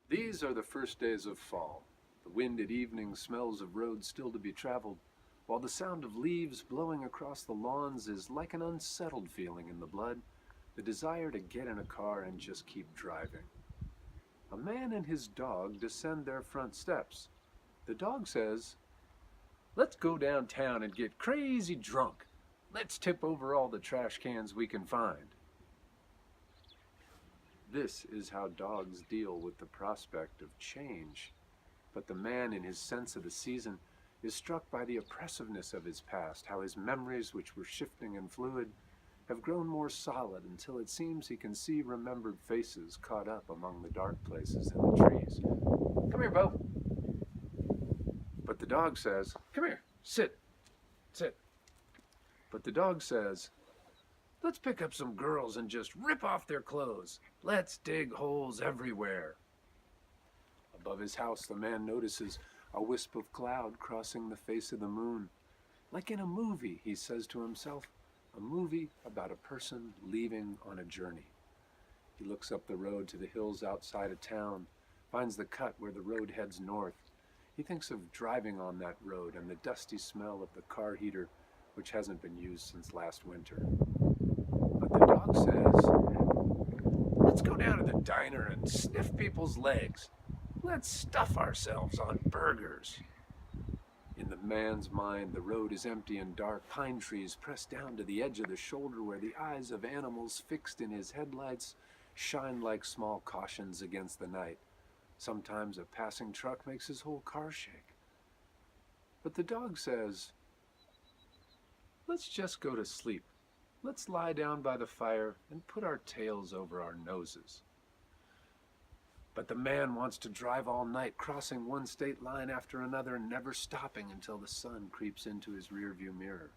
These are the first days of fall. The wind at evening smells of roads still to be traveled, while the sound of leaves blowing across the lawns is like an unsettled feeling in the blood, the desire to get in a car and just keep driving. A man and his dog descend their front steps. The dog says, "Let's go downtown and get crazy drunk. Let's tip over all the trash cans we can find." This is how dogs deal with the prospect of change. But the man, in his sense of the season, is struck by the oppressiveness of his past, how his memories, which were shifting and fluid, have grown more solid until it seems he can see remembered faces caught up among the dark places in the trees. "Come here, Bo." But the dog says, "Come here, sit, sit." But the dog says, "Let's pick up some girls and just rip off their clothes. Let's dig holes everywhere." Above his house, the man notices a wisp of cloud crossing the face of the moon. Like in a movie, he says to himself, a movie about a person leaving on a journey. He looks up the road to the hills outside of town, finds the cut where the road heads north. He thinks of driving on that road and the dusty smell of the car heater, which hasn't been used since last winter. But the dog says, "Let's go down to the diner and sniff people's legs. Let's stuff ourselves on burgers." In the man's mind, the road is empty and dark, pine trees pressed down to the edge of the shoulder where the eyes of animals fixed in his headlights shine like small cautions against the night. Sometimes a passing truck makes his whole car shake. But the dog says, "Let's just go to sleep. Let's lie down by the fire and put our tails over our noses." But the man wants to drive all night, crossing one state line after another and never stopping until the sun creeps into his rearview mirror.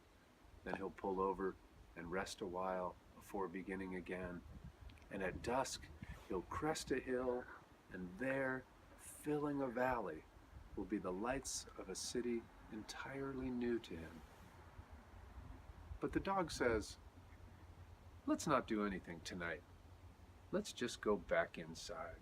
Then he'll pull over and rest a while before beginning again. And at dusk, he'll crest a hill, and there, filling a valley, will be the lights of a city entirely new to him. But the dog says, "Let's not do anything tonight. Let's just go back inside."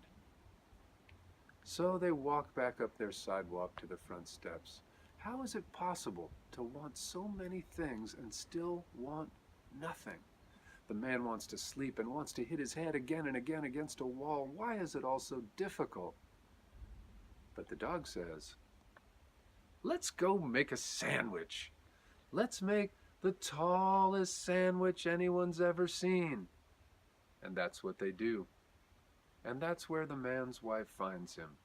So they walk back up their sidewalk to the front steps. How is it possible to want so many things and still want nothing? The man wants to sleep and wants to hit his head again and again against a wall. Why is it all so difficult? But the dog says, "Let's go make a sandwich. Let's make the tallest sandwich anyone's ever seen." And that's what they do. And that's where the man's wife finds him,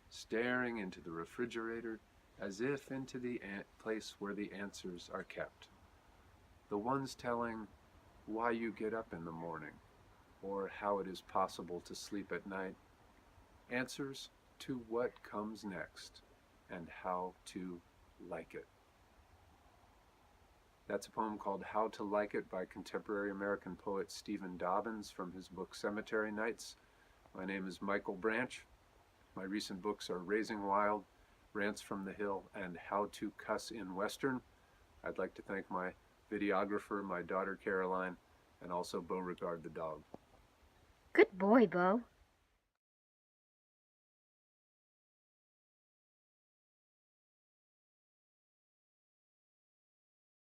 staring into the refrigerator as if into the place where the answers are kept. The ones telling why you get up in the morning, or how it is possible to sleep at night. Answers to what comes next, and how to like it. That's a poem called "How to Like It" by contemporary American poet Stephen Dobyns from his book Cemetary Nights. My name is Michael Branch. My recent books are Raising Wild, Rants from the Hill, and How to Cuss in Western. I'd like to thank my videographer, my daughter Caroline, and also Beauregard the dog. Good boy, Bo.